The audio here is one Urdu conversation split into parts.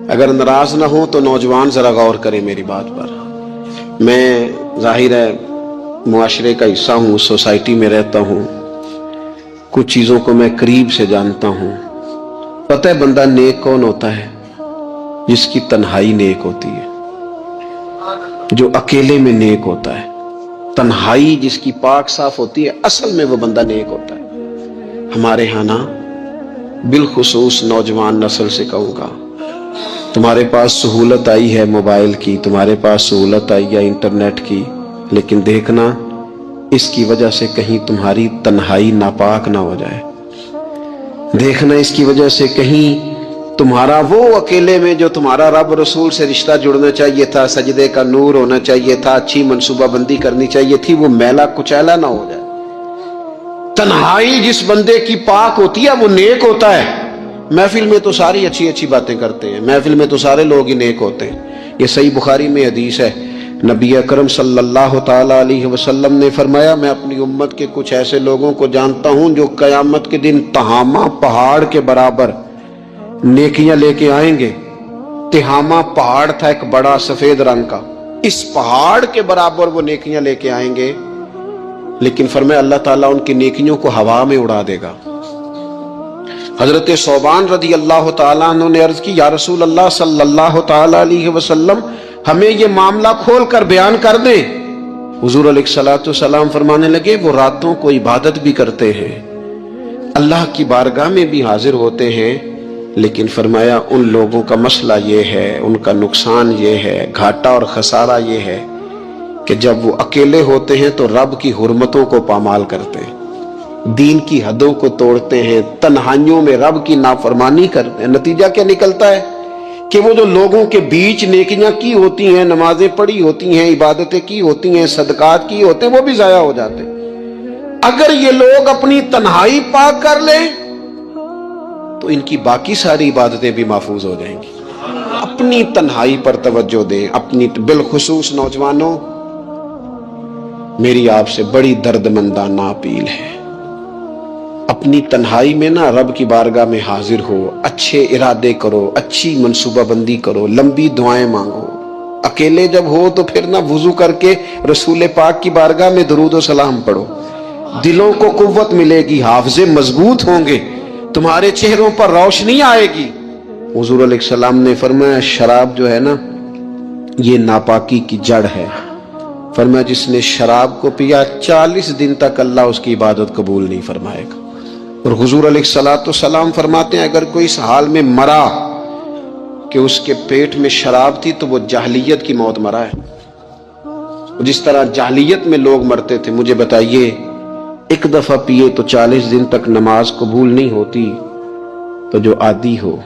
اگر ناراض نہ ہو تو نوجوان ذرا غور کریں میری بات پر. میں ظاہر ہے معاشرے کا حصہ ہوں، سوسائٹی میں رہتا ہوں، کچھ چیزوں کو میں قریب سے جانتا ہوں. پتہ ہے بندہ نیک کون ہوتا ہے؟ جس کی تنہائی نیک ہوتی ہے، جو اکیلے میں نیک ہوتا ہے. تنہائی جس کی پاک صاف ہوتی ہے، اصل میں وہ بندہ نیک ہوتا ہے. ہمارے ہاں نا بالخصوص نوجوان نسل سے کہوں گا، تمہارے پاس سہولت آئی ہے موبائل کی، تمہارے پاس سہولت آئی ہے انٹرنیٹ کی، لیکن دیکھنا اس کی وجہ سے کہیں تمہاری تنہائی ناپاک نہ ہو جائے. دیکھنا اس کی وجہ سے کہیں تمہارا وہ اکیلے میں جو تمہارا رب رسول سے رشتہ جڑنا چاہیے تھا، سجدے کا نور ہونا چاہیے تھا، اچھی منصوبہ بندی کرنی چاہیے تھی، وہ میلا کچیلا نہ ہو جائے. تنہائی جس بندے کی پاک ہوتی ہے وہ نیک ہوتا ہے. محفل میں تو ساری اچھی اچھی باتیں کرتے ہیں، محفل میں تو سارے لوگ ہی نیک ہوتے ہیں. یہ صحیح بخاری میں حدیث ہے، نبی اکرم صلی اللہ تعالی علیہ وسلم نے فرمایا، میں اپنی امت کے کچھ ایسے لوگوں کو جانتا ہوں جو قیامت کے دن تہامہ پہاڑ کے برابر نیکیاں لے کے آئیں گے. تہامہ پہاڑ تھا ایک بڑا سفید رنگ کا، اس پہاڑ کے برابر وہ نیکیاں لے کے آئیں گے، لیکن فرمایا اللہ تعالیٰ ان کی نیکیوں کو ہوا میں اڑا دے گا. حضرت ثوبان رضی اللہ تعالیٰ عنہ نے عرض کی، یا رسول اللہ صلی اللہ تعالیٰ علیہ وسلم ہمیں یہ معاملہ کھول کر بیان کر دیں. حضور علیہ الصلوۃ والسلام فرمانے لگے، وہ راتوں کو عبادت بھی کرتے ہیں، اللہ کی بارگاہ میں بھی حاضر ہوتے ہیں، لیکن فرمایا ان لوگوں کا مسئلہ یہ ہے، ان کا نقصان یہ ہے، گھاٹا اور خسارہ یہ ہے کہ جب وہ اکیلے ہوتے ہیں تو رب کی حرمتوں کو پامال کرتے ہیں، دین کی حدوں کو توڑتے ہیں، تنہائیوں میں رب کی نافرمانی کرتے ہیں. نتیجہ کیا نکلتا ہے کہ وہ جو لوگوں کے بیچ نیکیاں کی ہوتی ہیں، نمازیں پڑھی ہوتی ہیں، عبادتیں کی ہوتی ہیں، صدقات کی ہوتے ہیں، وہ بھی ضائع ہو جاتے ہیں. اگر یہ لوگ اپنی تنہائی پاک کر لیں تو ان کی باقی ساری عبادتیں بھی محفوظ ہو جائیں گی. اپنی تنہائی پر توجہ دیں. اپنی بالخصوص نوجوانوں، میری آپ سے بڑی درد مندانہ اپیل ہے، اپنی تنہائی میں نا رب کی بارگاہ میں حاضر ہو، اچھے ارادے کرو، اچھی منصوبہ بندی کرو، لمبی دعائیں مانگو. اکیلے جب ہو تو پھر نا وضو کر کے رسول پاک کی بارگاہ میں درود و سلام پڑھو. دلوں کو قوت ملے گی، حافظے مضبوط ہوں گے، تمہارے چہروں پر روشنی آئے گی. حضور علیہ السلام نے فرمایا شراب جو ہے نا یہ ناپاکی کی جڑ ہے. فرمایا جس نے شراب کو پیا 40 دن تک اللہ اس کی عبادت قبول نہیں فرمائے گا. اور حضور علیہ الصلوۃ والسلام فرماتے ہیں اگر کوئی اس حال میں مرا کہ اس کے پیٹ میں شراب تھی تو وہ جاہلیت کی موت مرا ہے. جس طرح جاہلیت میں لوگ مرتے تھے، مجھے بتائیے ایک دفعہ پیے تو 40 دن تک نماز قبول نہیں ہوتی، تو جو عادی ہو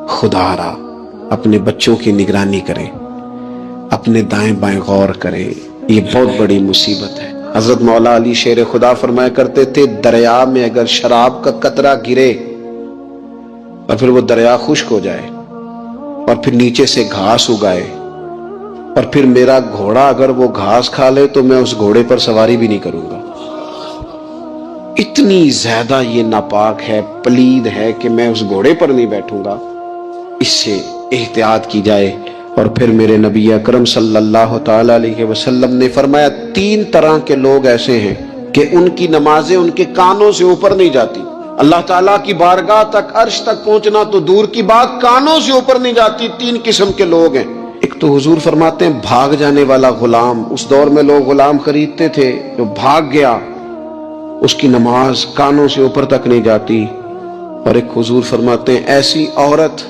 خدا را اپنے بچوں کی نگرانی کرے، اپنے دائیں بائیں غور کرے، یہ بہت بڑی مصیبت ہے. حضرت مولا علی شیر خدا فرمایا کرتے تھے دریا میں اگر شراب کا قطرہ گرے اور پھر وہ دریا خشک ہو جائے اور پھر نیچے سے گھاس اگائے اور پھر میرا گھوڑا اگر وہ گھاس کھا لے تو میں اس گھوڑے پر سواری بھی نہیں کروں گا. اتنی زیادہ یہ ناپاک ہے، پلید ہے کہ میں اس گھوڑے پر نہیں بیٹھوں گا. اس سے احتیاط کی جائے. اور پھر میرے نبی اکرم صلی اللہ تعالی علیہ وسلم نے فرمایا 3 طرح کے لوگ ایسے ہیں کہ ان کی نمازیں ان کے کانوں سے اوپر نہیں جاتی. اللہ تعالیٰ کی بارگاہ تک، عرش تک پہنچنا تو دور کی بات، کانوں سے اوپر نہیں جاتی. 3 قسم کے لوگ ہیں. ایک تو حضور فرماتے ہیں بھاگ جانے والا غلام. اس دور میں لوگ غلام خریدتے تھے، جو بھاگ گیا اس کی نماز کانوں سے اوپر تک نہیں جاتی. اور ایک حضور فرماتے ہیں ایسی عورت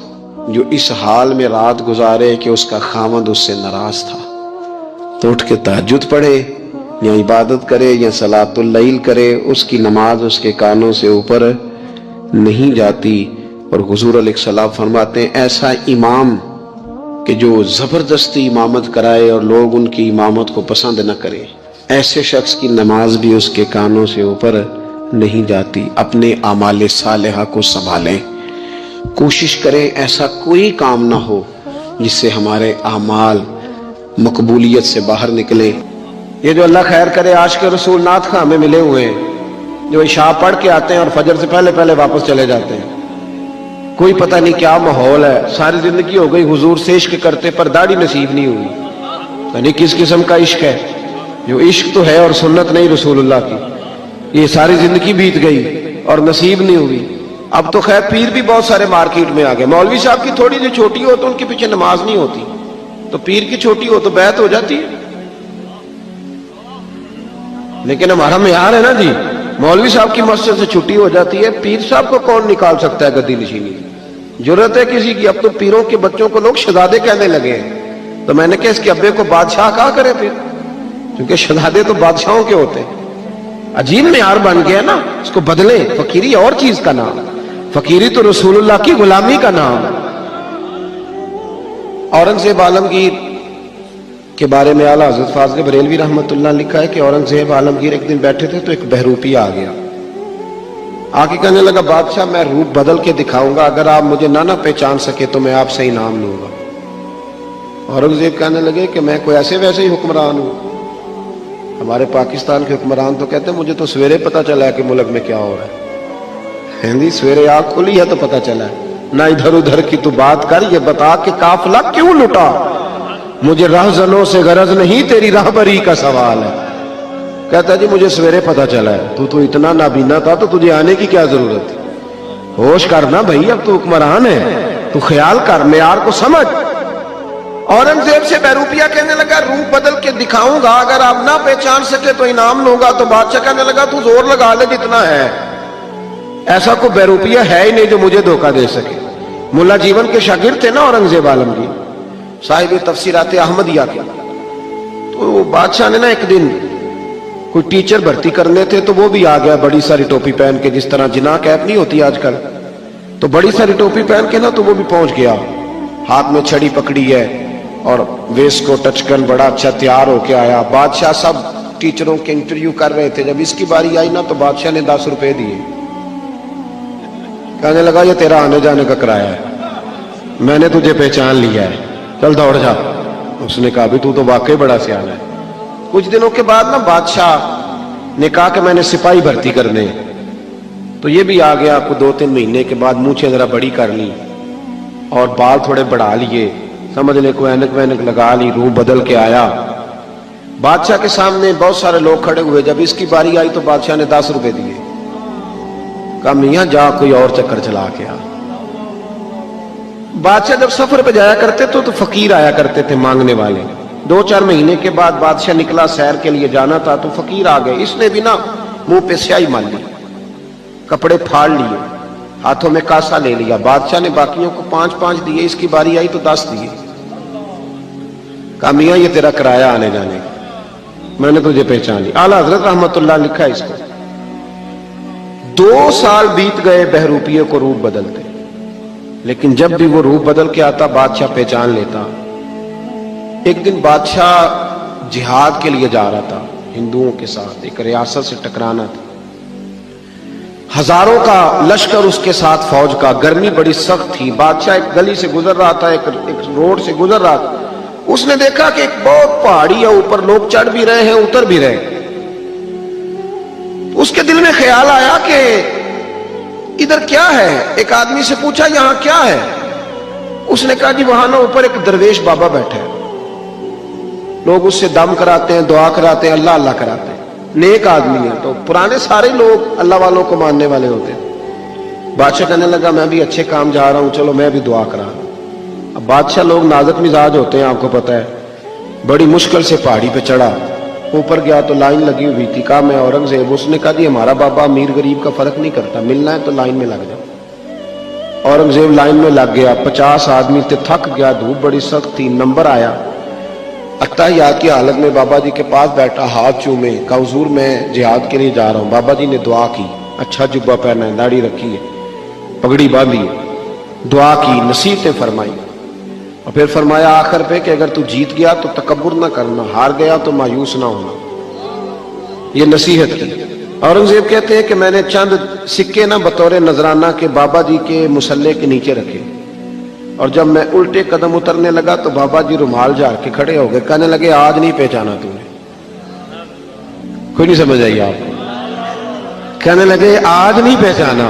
جو اس حال میں رات گزارے کہ اس کا خامد اس سے ناراض تھا، تو اٹھ کے تہجد پڑھے یا عبادت کرے یا صلاۃ اللیل کرے، اس کی نماز اس کے کانوں سے اوپر نہیں جاتی. اور حضور علیہ السلام فرماتے ہیں ایسا امام کہ جو زبردستی امامت کرائے اور لوگ ان کی امامت کو پسند نہ کریں، ایسے شخص کی نماز بھی اس کے کانوں سے اوپر نہیں جاتی. اپنے اعمال صالحہ کو سنبھالیں، کوشش کریں ایسا کوئی کام نہ ہو جس سے ہمارے اعمال مقبولیت سے باہر نکلے. یہ جو اللہ خیر کرے عاشق رسول نعت خواں میں ملے ہوئے ہیں، جو عشاء پڑھ کے آتے ہیں اور فجر سے پہلے واپس چلے جاتے ہیں، کوئی پتہ نہیں کیا ماحول ہے، ساری زندگی ہو گئی حضور سے عشق کرتے پر داڑھی نصیب نہیں ہوئی، یعنی کس قسم کا عشق ہے جو عشق تو ہے اور سنت نہیں رسول اللہ کی، یہ ساری زندگی بیت گئی اور نصیب نہیں ہوئی۔ اب تو خیر پیر بھی بہت سارے مارکیٹ میں آ گئے، مولوی صاحب کی تھوڑی سی چھوٹی ہو تو ان کے پیچھے نماز نہیں ہوتی، تو پیر کی چھوٹی ہو تو بیعت ہو جاتی ہے۔ لیکن ہمارا معیار ہے نا جی، مولوی صاحب کی مسجد سے چھٹی ہو جاتی ہے، پیر صاحب کو کون نکال سکتا ہے گدی نشینی؟ ضرورت ہے کسی کی؟ اب تو پیروں کے بچوں کو لوگ شہزادے کہنے لگے ہیں، تو میں نے کہا اس کے ابے کو بادشاہ کہا کرے پھر، کیونکہ شہزادے تو بادشاہوں کے ہوتے ہیں۔ عجیب معیار بن گیا نا، اس کو بدلیں۔ فقیری اور چیز کا نام، فقیری تو رسول اللہ کی غلامی کا نام ہے۔ اورنگزیب عالمگیر کے بارے میں اعلیٰ حضرت فاضل بریلوی رحمۃ اللہ نے لکھا ہے کہ اورنگزیب عالمگیر ایک دن بیٹھے تھے تو ایک بہروپی آ گیا، آ کے کہنے لگا بادشاہ میں روپ بدل کے دکھاؤں گا، اگر آپ مجھے نہ پہچان سکے تو میں آپ سے انعام لوں گا۔ اورنگزیب کہنے لگے کہ میں کوئی ایسے ویسے ہی حکمران ہوں، ہمارے پاکستان کے حکمران تو کہتے ہیں مجھے تو سویرے پتا چلا ہے کہ ملک میں کیا ہو رہا ہے، ہندی سویرے آنکھ کھلی ہے تو پتا چلا ہے، نہ ادھر ادھر کی تو بات کر، یہ بتا کہ قافلہ کیوں لٹا، مجھے رہزنوں سے غرض نہیں تیری راہبری کا سوال ہے۔ کہتا ہے جی مجھے سویرے پتا چلا ہے، تو اتنا نابینا تھا تو تجھے آنے کی کیا ضرورت تھی؟ ہوش کرنا بھائی، اب تو حکمران ہے، تو خیال کر، معیار کو سمجھ۔ اورنگزیب سے بہروپیہ کہنے لگا روپ بدل کے دکھاؤں گا، اگر آپ نہ پہچان سکے تو انعام لوں گا۔ تو بادشاہ کہنے لگا تو زور لگا لے جتنا ہے، ایسا کوئی بہروپیہ ہے ہی نہیں جو مجھے دھوکہ دے سکے۔ ملا جیون کے شاگرد تھے نا اورنگزیب عالمگیر، صاحب تفسیرات احمدیہ کے، تو بادشاہ نے نا ایک دن کوئی ٹیچر بھرتی کرنے تھے، تو وہ بھی آ گیا بڑی ساری ٹوپی پہن کے، جس طرح جناح کیپ نہیں ہوتی آج کل، تو بڑی ساری ٹوپی پہن کے نا تو وہ بھی پہنچ گیا، ہاتھ میں چھڑی پکڑی ہے اور ویس کو ٹچکن بڑا اچھا تیار ہو کے آیا۔ بادشاہ سب ٹیچروں کے انٹرویو کر رہے تھے، جب اس کی باری آئی نا تو بادشاہ نے 10 روپے دیے، کہنے لگا یہ تیرا آنے جانے کا کرایہ ہے، میں نے تجھے پہچان لیا ہے، چل دوڑ جا۔ اس نے کہا بھی تو واقعی بڑا سیاح ہے۔ کچھ دنوں کے بعد نا بادشاہ نے کہا کہ میں نے سپاہی بھرتی کرنے، تو یہ بھی آ گیا، کو 2-3 مہینے کے بعد مونچھیں ذرا بڑی کر لی اور بال تھوڑے بڑھا لیے، سمجھ لے کوئی اینک وینک لگا لی، روح بدل کے آیا۔ بادشاہ کے سامنے بہت سارے لوگ کھڑے ہوئے، جب اس کی باری آئی تو بادشاہ نے 10 روپے دیے، کہا میاں جا کوئی اور چکر چلا کے آ۔ بادشاہ جب سفر پہ جایا کرتے تو فقیر آیا کرتے تھے مانگنے والے، 2-4 مہینے کے بعد بادشاہ نکلا سیر کے لیے جانا تھا تو فقیر آ گئے، اس نے بھی نا منہ پہ سیاہی مال لی، کپڑے پھاڑ لیے، ہاتھوں میں کاسا لے لیا۔ بادشاہ نے باقیوں کو 5-5 دیے، اس کی باری آئی تو 10 دیے، کہا میاں یہ تیرا کرایہ آنے جانے کا، میں نے تجھے پہچان لی۔ اعلیٰ حضرت رحمت اللہ لکھا ہے اس کو، 2 سال بیت گئے بہروپیے کو روپ بدلتے، لیکن جب بھی وہ روپ بدل کے آتا بادشاہ پہچان لیتا۔ ایک دن بادشاہ جہاد کے لیے جا رہا تھا ہندوؤں کے ساتھ، ایک ریاست سے ٹکرانا تھا، ہزاروں کا لشکر اس کے ساتھ فوج کا، گرمی بڑی سخت تھی، بادشاہ ایک گلی سے گزر رہا تھا، ایک روڈ سے گزر رہا تھا، اس نے دیکھا کہ ایک بہت پہاڑی ہے، اوپر لوگ چڑھ بھی رہے ہیں اتر بھی رہے ہیں۔ اس کے دل میں خیال آیا کہ ادھر کیا ہے، ایک آدمی سے پوچھا یہاں کیا ہے، اس نے کہا جی وہاں نا اوپر ایک درویش بابا بیٹھے ہیں، لوگ اس سے دم کراتے ہیں، دعا کراتے ہیں، اللہ اللہ کراتے ہیں، نیک آدمی ہے۔ تو پرانے سارے لوگ اللہ والوں کو ماننے والے ہوتے ہیں۔ بادشاہ کہنے لگا میں بھی اچھے کام جا رہا ہوں، چلو میں بھی دعا کرا رہا ہوں۔ اب بادشاہ لوگ نازک مزاج ہوتے ہیں، آپ کو پتہ ہے، بڑی مشکل سے پہاڑی پہ چڑھا، اوپر گیا تو لائن لگی ہوئی تھی، کہا میں اورنگزیب، اس نے کہا جی ہمارا بابا امیر غریب کا فرق نہیں کرتا، ملنا ہے تو لائن میں لگ جاؤ۔ اورنگزیب لائن میں لگ گیا، 50 آدمی تھے، تھک گیا، دھوپ بڑی سخت تھی، نمبر آیا، اتحیات کی حالت میں بابا جی کے پاس بیٹھا، ہاتھ چومے، کہا حضور میں جہاد کے لیے جا رہا ہوں۔ بابا جی نے دعا کی، اچھا جبہ پہنا ہے، داڑھی رکھی ہے، پگڑی باندھی ہے، دعا کی، نصیحتیں فرمائی، اور پھر فرمایا آخر پہ کہ اگر تو جیت گیا تو تکبر نہ کرنا، ہار گیا تو مایوس نہ ہونا، یہ نصیحت کی۔ اورنگزیب کہتے ہیں کہ میں نے چند سکے نہ بطور نذرانہ کے بابا جی کے مصلے کے نیچے رکھے، اور جب میں الٹے قدم اترنے لگا تو بابا جی رومال جھاڑ کے کھڑے ہو گئے، کہنے لگے آج نہیں پہچانا تو نے، کوئی نہیں سمجھ آئی آپ کو، کہنے لگے آج نہیں پہچانا،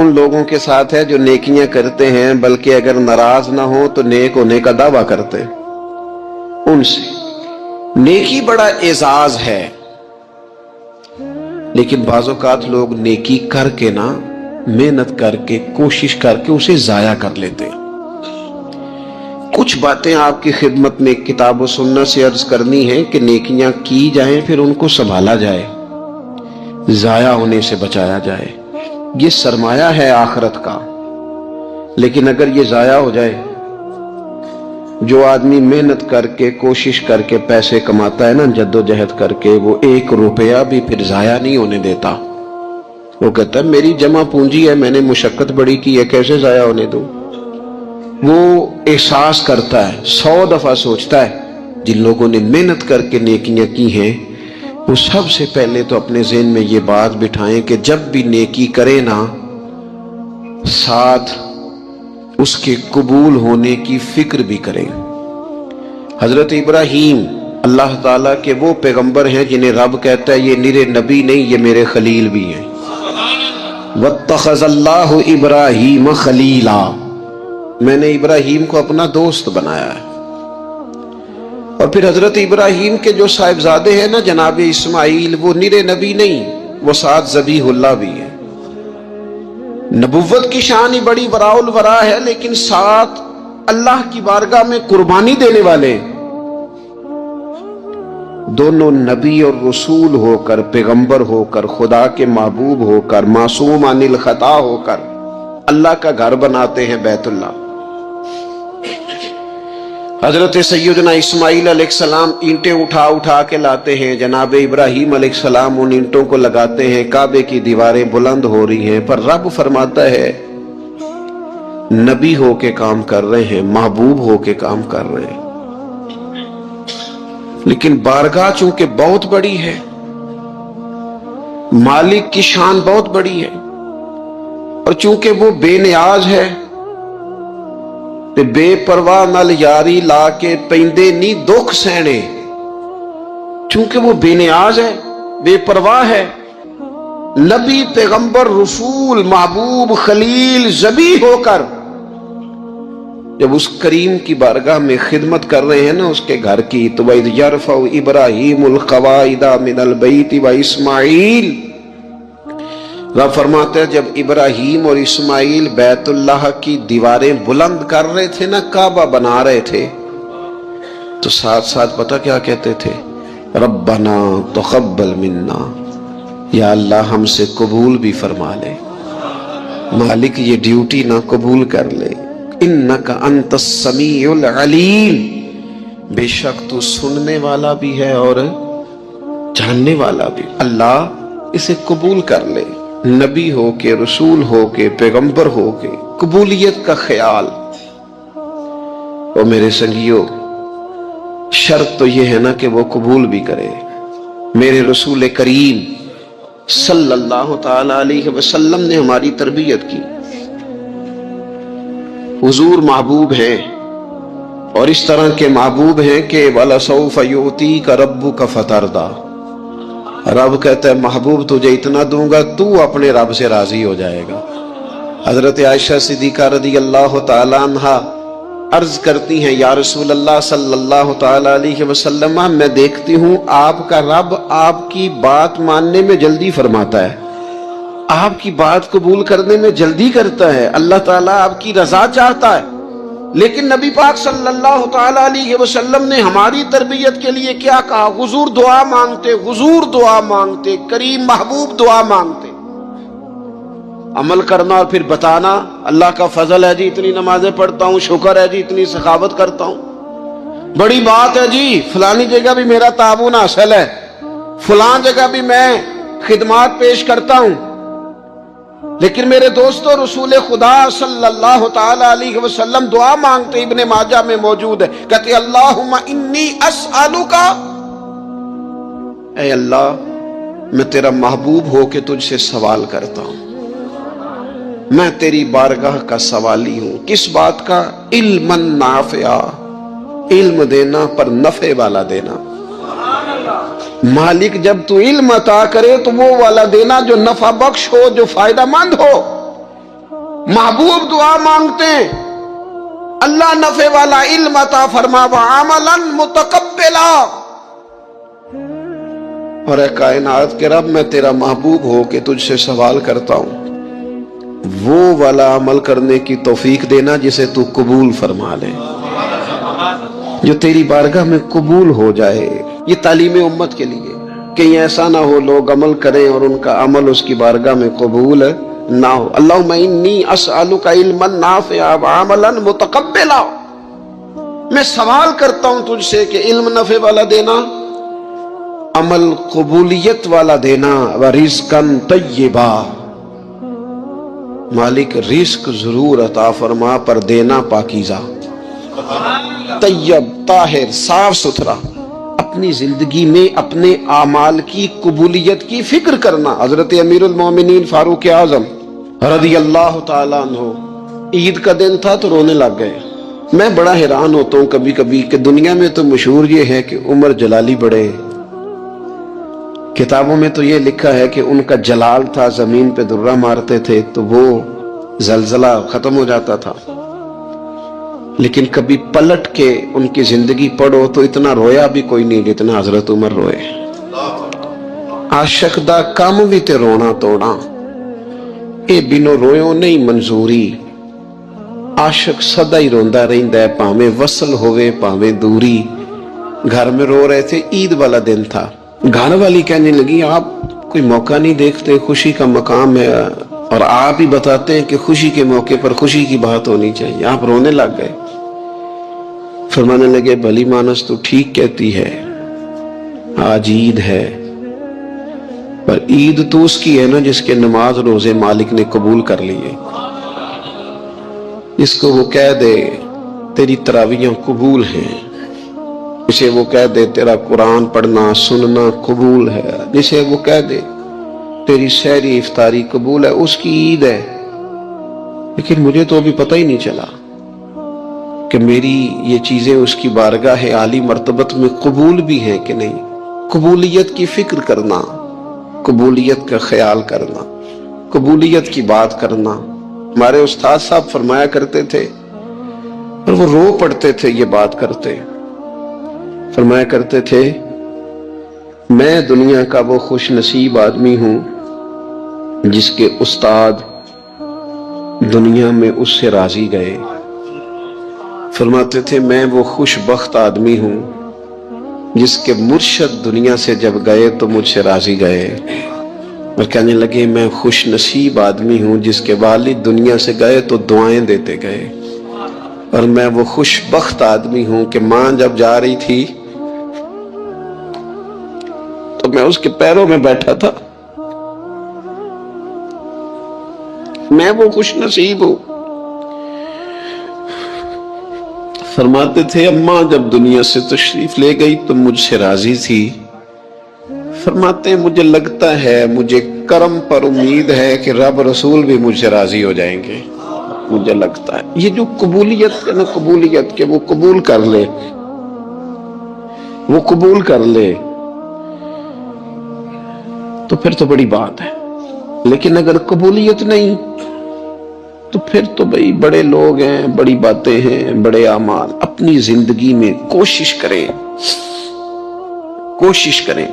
ان لوگوں کے ساتھ ہے جو نیکیاں کرتے ہیں بلکہ اگر ناراض نہ ہو تو نیک ہونے کا دعویٰ کرتے ہیں. ان سے نیکی بڑا اعزاز ہے، لیکن بعض اوقات لوگ نیکی کر کے نا، محنت کر کے، کوشش کر کے اسے ضائع کر لیتے ہیں. کچھ باتیں آپ کی خدمت میں کتاب و سنت سے عرض کرنی ہے کہ نیکیاں کی جائیں، پھر ان کو سنبھالا جائے، ضائع ہونے سے بچایا جائے. یہ سرمایہ ہے آخرت کا. لیکن اگر یہ ضائع ہو جائے، جو آدمی محنت کر کے، کوشش کر کے پیسے کماتا ہے نا، جد و جہد کر کے، وہ 1 روپیہ بھی پھر ضائع نہیں ہونے دیتا. وہ کہتا ہے میری جمع پونجی ہے، میں نے مشقت بڑی کی ہے، کیسے ضائع ہونے دوں. وہ احساس کرتا ہے، 100 دفعہ سوچتا ہے. جن لوگوں نے محنت کر کے نیکیاں کی ہیں، وہ سب سے پہلے تو اپنے ذہن میں یہ بات بٹھائیں کہ جب بھی نیکی کرے نا، ساتھ اس کے قبول ہونے کی فکر بھی کریں. حضرت ابراہیم اللہ تعالیٰ کے وہ پیغمبر ہیں جنہیں رب کہتا ہے یہ نرے نبی نہیں، یہ میرے خلیل بھی ہیں. وَاتَّخَذَ اللَّهُ إِبْرَاهِيمَ خَلِيلًا، میں نے ابراہیم کو اپنا دوست بنایا ہے. اور پھر حضرت ابراہیم کے جو صاحبزادے ہیں نا جناب اسماعیل، وہ نرے نبی نہیں، وہ ساتھ ذبیح اللہ بھی ہے. نبوت کی شان ہی بڑی وراء الورا ہے، لیکن ساتھ اللہ کی بارگاہ میں قربانی دینے والے دونوں نبی اور رسول ہو کر، پیغمبر ہو کر، خدا کے محبوب ہو کر، معصوم عن الخطا ہو کر اللہ کا گھر بناتے ہیں بیت اللہ. حضرت سیدنا اسماعیل علیہ السلام اینٹیں اٹھا اٹھا کے لاتے ہیں، جناب ابراہیم علیہ السلام ان اینٹوں کو لگاتے ہیں، کعبے کی دیواریں بلند ہو رہی ہیں. پر رب فرماتا ہے نبی ہو کے کام کر رہے ہیں، محبوب ہو کے کام کر رہے ہیں. لیکن بارگاہ چونکہ بہت بڑی ہے، مالک کی شان بہت بڑی ہے، اور چونکہ وہ بے نیاز ہے، بے پرواہ نال یاری لا کے پیندے نی دکھ سہنے. چونکہ وہ بے نیاز ہے، بے پرواہ ہے، نبی، پیغمبر، رسول، محبوب، خلیل، ذبیح ہو کر جب اس کریم کی بارگاہ میں خدمت کر رہے ہیں نا اس کے گھر کی، تو وَإِذْ يَرْفَعُ إِبْرَاهِيمُ الْقَوَاعِدَ مِنَ الْبَيْتِ وَإِسْمَاعِيلُ، رب فرماتا ہے جب ابراہیم اور اسماعیل بیت اللہ کی دیواریں بلند کر رہے تھے نا، کعبہ بنا رہے تھے، تو ساتھ ساتھ پتہ کیا کہتے تھے؟ ربنا تقبل منا، یا اللہ ہم سے قبول بھی فرما لے. مالک یہ ڈیوٹی نہ قبول کر لے. انک انت السمیع العلیم، بے شک تو سننے والا بھی ہے اور جاننے والا بھی. اللہ اسے قبول کر لے، نبی ہو کے، رسول ہو کے، پیغمبر ہو کے، قبولیت کا خیال. اور میرے سنگیو، شرط تو یہ ہے نا کہ وہ قبول بھی کرے. میرے رسول کریم صلی اللہ تعالی علیہ وسلم نے ہماری تربیت کی. حضور محبوب ہیں، اور اس طرح کے محبوب ہیں کہ وَلَسَوْفَ يُؤْتِيكَ رَبُّكَ فَتَرْضَىٰ، رب کہتا ہے محبوب تجھے اتنا دوں گا تو اپنے رب سے راضی ہو جائے گا. حضرت عائشہ صدیقہ رضی اللہ تعالی عنہا عرض کرتی ہیں یا رسول اللہ صلی اللہ تعالی علیہ وسلم، میں دیکھتی ہوں آپ کا رب آپ کی بات ماننے میں جلدی فرماتا ہے، آپ کی بات قبول کرنے میں جلدی کرتا ہے، اللہ تعالیٰ آپ کی رضا چاہتا ہے. لیکن نبی پاک صلی اللہ تعالی علیہ وسلم نے ہماری تربیت کے لیے کیا کہا؟ حضور دعا مانگتے، حضور دعا مانگتے، کریم محبوب دعا مانگتے. عمل کرنا اور پھر بتانا اللہ کا فضل ہے جی، اتنی نمازیں پڑھتا ہوں، شکر ہے جی، اتنی سخاوت کرتا ہوں، بڑی بات ہے جی، فلانی جگہ بھی میرا تعاون حاصل ہے، فلان جگہ بھی میں خدمات پیش کرتا ہوں. لیکن میرے دوستو، رسول خدا صلی اللہ تعالی علیہ وسلم دعا مانگتے، ابن ماجہ میں موجود ہے، کہتے اللہم انی اسألک، اے اللہ میں تیرا محبوب ہو کے تجھ سے سوال کرتا ہوں، میں تیری بارگاہ کا سوالی ہوں. کس بات کا؟ علما نافعا، علم دینا پر نفع والا دینا. مالک جب تو علم عطا کرے تو وہ والا دینا جو نفع بخش ہو، جو فائدہ مند ہو. محبوب دعا مانگتے ہیں اللہ نفع والا علم عطا فرما وعملا متقبلا، اور اے کائنات کے رب میں تیرا محبوب ہو کے تجھ سے سوال کرتا ہوں وہ والا عمل کرنے کی توفیق دینا جسے تو قبول فرما لے، جو تیری بارگاہ میں قبول ہو جائے۔ یہ تعلیم امت کے لیے، کہیں ایسا نہ ہو لوگ عمل کریں اور ان کا عمل اس کی بارگاہ میں قبول نہ ہو۔ اللہم انی اسألک علما نافعا وعملا متقبلا، میں سوال کرتا ہوں تجھ سے کہ علم نفع والا دینا، عمل قبولیت والا دینا، ورزقا طیبا، مالک رزق ضرور عطا فرما پر دینا پاکیزہ، طیب طاہر صاف ستھرا، اپنی زندگی میں اپنے اعمال کی قبولیت کی فکر کرنا۔ حضرت امیر المومنین فاروق اعظم رضی اللہ تعالیٰ عنہ عید کا دن تھا تو رونے لگ گئے۔ میں بڑا حیران ہوتا ہوں کبھی کبھی کہ دنیا میں تو مشہور یہ ہے کہ عمر جلالی بڑے، کتابوں میں تو یہ لکھا ہے کہ ان کا جلال تھا، زمین پہ درہ مارتے تھے تو وہ زلزلہ ختم ہو جاتا تھا، لیکن کبھی پلٹ کے ان کی زندگی پڑھو تو اتنا رویا بھی کوئی نہیں جتنا حضرت عمر روئے۔ عاشق دا کام بھی تے رونا توڑا، اے بینو رویوں نہیں منظوری، عاشق سدا ہی روندا رہندا ہے پاویں وصل ہوئے پاویں دوری۔ گھر میں رو رہے تھے، عید والا دن تھا، گھر والی کہنے لگی آپ کوئی موقع نہیں دیکھتے، خوشی کا مقام ہے اور آپ ہی بتاتے ہیں کہ خوشی کے موقع پر خوشی کی بات ہونی چاہیے، آپ رونے لگ گئے۔ فرمانے لگے بھلی مانس تو ٹھیک کہتی ہے، آج عید ہے، پر عید تو اس کی ہے نا جس کے نماز روزے مالک نے قبول کر لیے، جس کو وہ کہہ دے تیری تراویحیں قبول ہیں، جسے وہ کہہ دے تیرا قرآن پڑھنا سننا قبول ہے، جسے وہ کہہ دے تیری سحری افطاری قبول ہے، اس کی عید ہے۔ لیکن مجھے تو ابھی پتہ ہی نہیں چلا کہ میری یہ چیزیں اس کی بارگاہ عالی مرتبت میں قبول بھی ہیں کہ نہیں۔ قبولیت کی فکر کرنا، قبولیت کا خیال کرنا، قبولیت کی بات کرنا۔ ہمارے استاد صاحب فرمایا کرتے تھے اور وہ رو پڑتے تھے یہ بات کرتے، فرمایا کرتے تھے میں دنیا کا وہ خوش نصیب آدمی ہوں جس کے استاد دنیا میں اس سے راضی گئے۔ فرماتے تھے میں وہ خوش بخت آدمی ہوں جس کے مرشد دنیا سے جب گئے تو مجھ سے راضی گئے، اور کہنے لگے میں خوش نصیب آدمی ہوں جس کے والد دنیا سے گئے تو دعائیں دیتے گئے، اور میں وہ خوش بخت آدمی ہوں کہ ماں جب جا رہی تھی تو میں اس کے پیروں میں بیٹھا تھا، میں وہ خوش نصیب ہوں۔ فرماتے تھے اماں جب دنیا سے تشریف لے گئی تو مجھ سے راضی تھی، فرماتے ہیں مجھے لگتا ہے، مجھے کرم پر امید ہے کہ رب رسول بھی مجھ سے راضی ہو جائیں گے، مجھے لگتا ہے یہ جو قبولیت ہے نا، قبولیت کہ وہ قبول کر لے، وہ قبول کر لے تو پھر تو بڑی بات ہے، لیکن اگر قبولیت نہیں تو پھر تو بھئی بڑے لوگ ہیں، بڑی باتیں ہیں، بڑے اعمال۔ اپنی زندگی میں کوشش کریں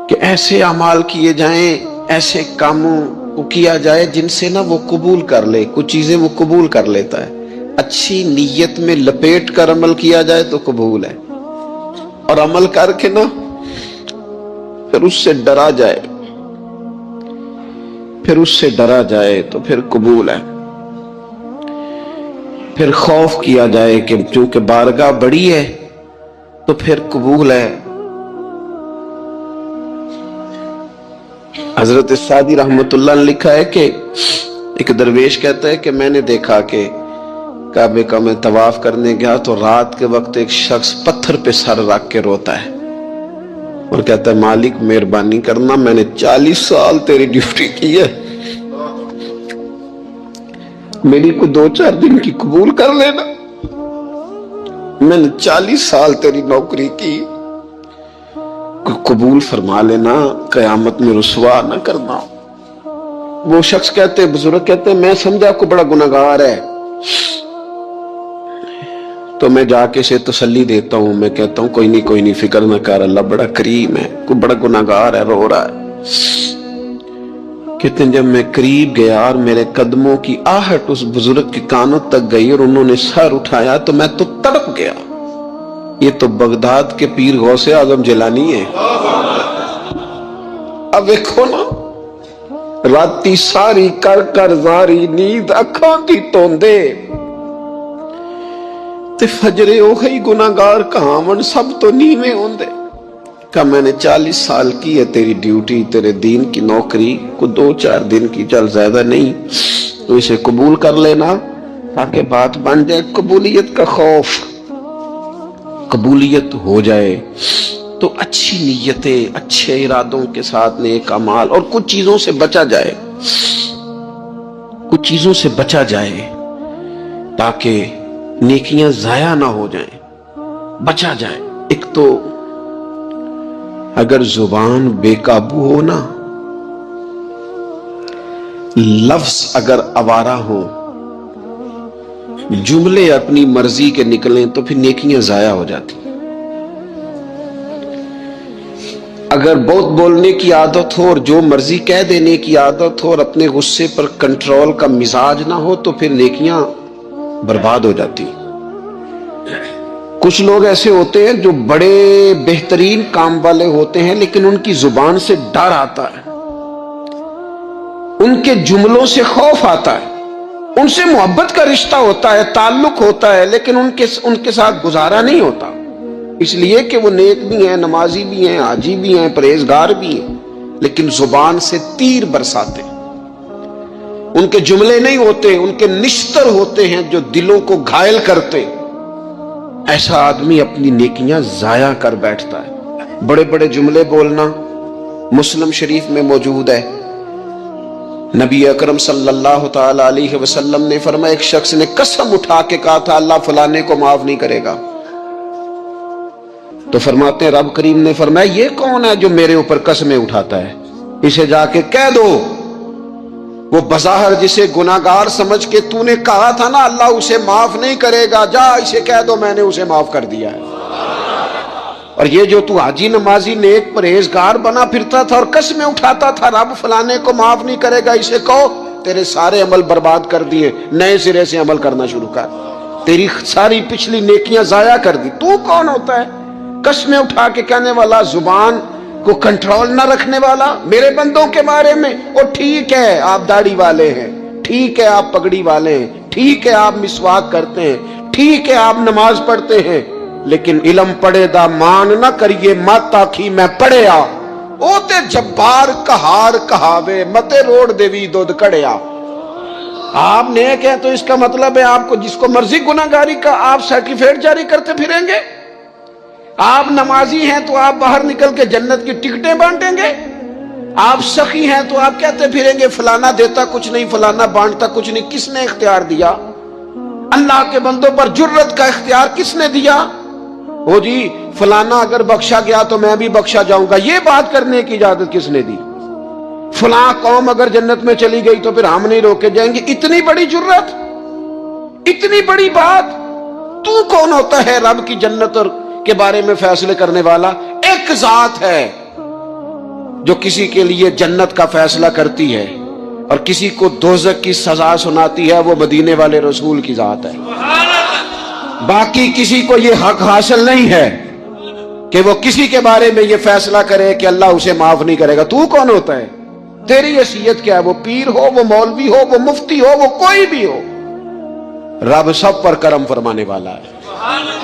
کہ ایسے اعمال کیے جائیں، ایسے کاموں کو کیا جائے جن سے نا وہ قبول کر لے، کچھ چیزیں وہ قبول کر لیتا ہے۔ اچھی نیت میں لپیٹ کر عمل کیا جائے تو قبول ہے، اور عمل کر کے نا پھر اس سے ڈرا جائے تو پھر قبول ہے، پھر خوف کیا جائے کہ چونکہ بارگاہ بڑی ہے تو پھر قبول ہے۔ حضرت سعدی رحمت اللہ نے لکھا ہے کہ ایک درویش کہتا ہے کہ میں نے دیکھا کہ کعبے کا میں طواف کرنے گیا تو رات کے وقت ایک شخص پتھر پہ سر رکھ کے روتا ہے اور کہتا ہے مالک مہربانی کرنا، میں نے 40 سال تیری ڈیوٹی کی ہے، میری کو 2-4 دن کی قبول کر لینا، میں نے 40 سال تیری نوکری کی، قبول فرما لینا، قیامت میں رسوا نہ کرنا۔ وہ شخص کہتے, بزرگ کہتے, میں سمجھا آپ کو بڑا گناہگار ہے, تو میں جا کے اسے تسلی دیتا ہوں, میں کہتا ہوں کوئی نہیں فکر نہ کر, اللہ بڑا کریم ہے, کوئی بڑا گناہگار ہے, رو رہا ہے. کہتے ہیں جب میں قریب گیا اور میرے قدموں کی آہٹ اس بزرگ کے کانوں تک گئی اور انہوں نے سر اٹھایا تو میں تو تڑپ گیا. یہ تو بغداد کے پیر غوث اعظم جیلانی ہے. اب دیکھو نا, راتی ساری کر کر زاری نیند اکھاں کی توندے تے فجرے اوہی گناہگار کہاون سب تو نیویں ہوندے. کہ میں نے 40 سال کی ہے تیری ڈیوٹی, تیرے دین کی نوکری, کو 2-4 دن کی, چل زیادہ نہیں, تو اسے قبول کر لینا تاکہ بات بن جائے. قبولیت کا خوف, قبولیت ہو جائے تو اچھی نیتیں, اچھے ارادوں کے ساتھ نیک اعمال, اور کچھ چیزوں سے بچا جائے, کچھ چیزوں سے بچا جائے تاکہ نیکیاں ضائع نہ ہو جائیں, بچا جائے. ایک تو اگر زبان بے قابو ہو نا, لفظ اگر آوارہ ہو, جملے اپنی مرضی کے نکلیں تو پھر نیکیاں ضائع ہو جاتی. اگر بہت بولنے کی عادت ہو اور جو مرضی کہہ دینے کی عادت ہو اور اپنے غصے پر کنٹرول کا مزاج نہ ہو تو پھر نیکیاں برباد ہو جاتی. کچھ لوگ ایسے ہوتے ہیں جو بڑے بہترین کام والے ہوتے ہیں لیکن ان کی زبان سے ڈر آتا ہے, ان کے جملوں سے خوف آتا ہے, ان سے محبت کا رشتہ ہوتا ہے, تعلق ہوتا ہے, لیکن ان کے ساتھ گزارا نہیں ہوتا, اس لیے کہ وہ نیک بھی ہیں, نمازی بھی ہیں, حاجی بھی ہیں, پرہیزگار بھی ہیں, لیکن زبان سے تیر برساتے. ان کے جملے نہیں ہوتے, ان کے نشتر ہوتے ہیں جو دلوں کو گھائل کرتے. ایسا آدمی اپنی نیکیاں ضائع کر بیٹھتا ہے. بڑے بڑے جملے بولنا مسلم شریف میں موجود ہے. نبی اکرم صلی اللہ تعالی علیہ وسلم نے فرمایا, ایک شخص نے قسم اٹھا کے کہا تھا اللہ فلانے کو معاف نہیں کرے گا, تو فرماتے ہیں رب کریم نے فرمایا یہ کون ہے جو میرے اوپر قسمیں اٹھاتا ہے, اسے جا کے کہہ دو. وہ بظاہر جسے گناہگار سمجھ کے تو نے کہا تھا نا اللہ اسے معاف نہیں کرے گا, جا اسے کہہ دو میں نے اسے معاف کر دیا ہے. اور یہ جو تو حاجی نمازی نیک پرہیزگار بنا پھرتا تھا اور قسمیں اٹھاتا تھا رب فلانے کو معاف نہیں کرے گا, اسے کہو تیرے سارے عمل برباد کر دیے, نئے سرے سے عمل کرنا شروع کر, تیری ساری پچھلی نیکیاں ضائع کر دی. تو کون ہوتا ہے قسمیں اٹھا کے کہنے والا, زبان کو کنٹرول نہ رکھنے والا میرے بندوں کے بارے میں؟ اور ٹھیک ہے آپ داڑھی والے ہیں, ٹھیک ہے آپ پگڑی والے ہیں, ٹھیک ہے آپ مسواک کرتے ہیں, ٹھیک ہے آپ نماز پڑھتے ہیں, لیکن علم پڑھے دا مان نہ کریے مت آکھی میں پڑھیا, او تے جبار کہار کہاوے متے روڑ دیوی دودھ کڑیا. آپ نیک ہیں تو اس کا مطلب ہے آپ کو جس کو مرضی گناہگاری کا آپ سرٹیفکیٹ جاری کرتے پھریں گے. آپ نمازی ہیں تو آپ باہر نکل کے جنت کی ٹکٹیں بانٹیں گے. آپ سخی ہیں تو آپ کہتے پھریں گے فلانا دیتا کچھ نہیں, فلانا بانٹتا کچھ نہیں. کس نے اختیار دیا؟ اللہ کے بندوں پر جرت کا اختیار کس نے دیا؟ وہ جی فلانا اگر بخشا گیا تو میں بھی بخشا جاؤں گا, یہ بات کرنے کی اجازت کس نے دی؟ فلاں قوم اگر جنت میں چلی گئی تو پھر ہم نہیں روکے جائیں گے. اتنی بڑی جرت, اتنی بڑی بات. تو کون ہوتا ہے رب کی جنت اور کے بارے میں فیصلے کرنے والا؟ ایک ذات ہے جو کسی کے لیے جنت کا فیصلہ کرتی ہے اور کسی کو دوزخ کی سزا سناتی ہے, وہ مدینے والے رسول کی ذات ہے. باقی کسی کو یہ حق حاصل نہیں ہے کہ وہ کسی کے بارے میں یہ فیصلہ کرے کہ اللہ اسے معاف نہیں کرے گا. تو کون ہوتا ہے؟ تیری حیثیت کیا ہے؟ وہ پیر ہو, وہ مولوی ہو, وہ مفتی ہو, وہ کوئی بھی ہو, رب سب پر کرم فرمانے والا ہے.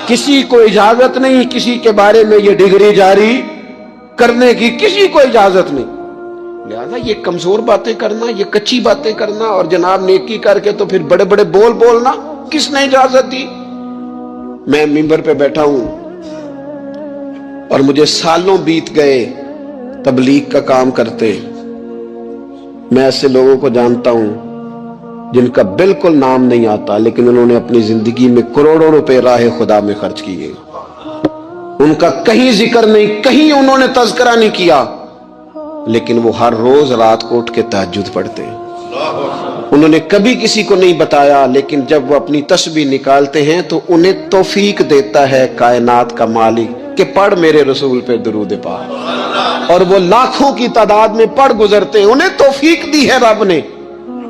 کسی کو اجازت نہیں کسی کے بارے میں یہ ڈگری جاری کرنے کی, کسی کو اجازت نہیں. لہذا یہ کمزور باتیں کرنا, یہ کچی باتیں کرنا اور جناب نیکی کر کے تو پھر بڑے بڑے بول بولنا کس نے اجازت دی؟ میں ممبر پہ بیٹھا ہوں اور مجھے سالوں بیت گئے تبلیغ کا کام کرتے. میں ایسے لوگوں کو جانتا ہوں جن کا بالکل نام نہیں آتا لیکن انہوں نے اپنی زندگی میں کروڑوں روپے راہ خدا میں خرچ کیے. ان کا کہیں ذکر نہیں, کہیں انہوں نے تذکرہ نہیں کیا, لیکن وہ ہر روز رات کو اٹھ کے تہجد پڑھتے. انہوں نے کبھی کسی کو نہیں بتایا، لیکن جب وہ اپنی تسبیح نکالتے ہیں تو انہیں توفیق دیتا ہے کائنات کا مالک کہ پڑھ میرے رسول پہ درود پاک، اور وہ لاکھوں کی تعداد میں پڑھ گزرتے ہیں، انہیں توفیق دی ہے رب نے،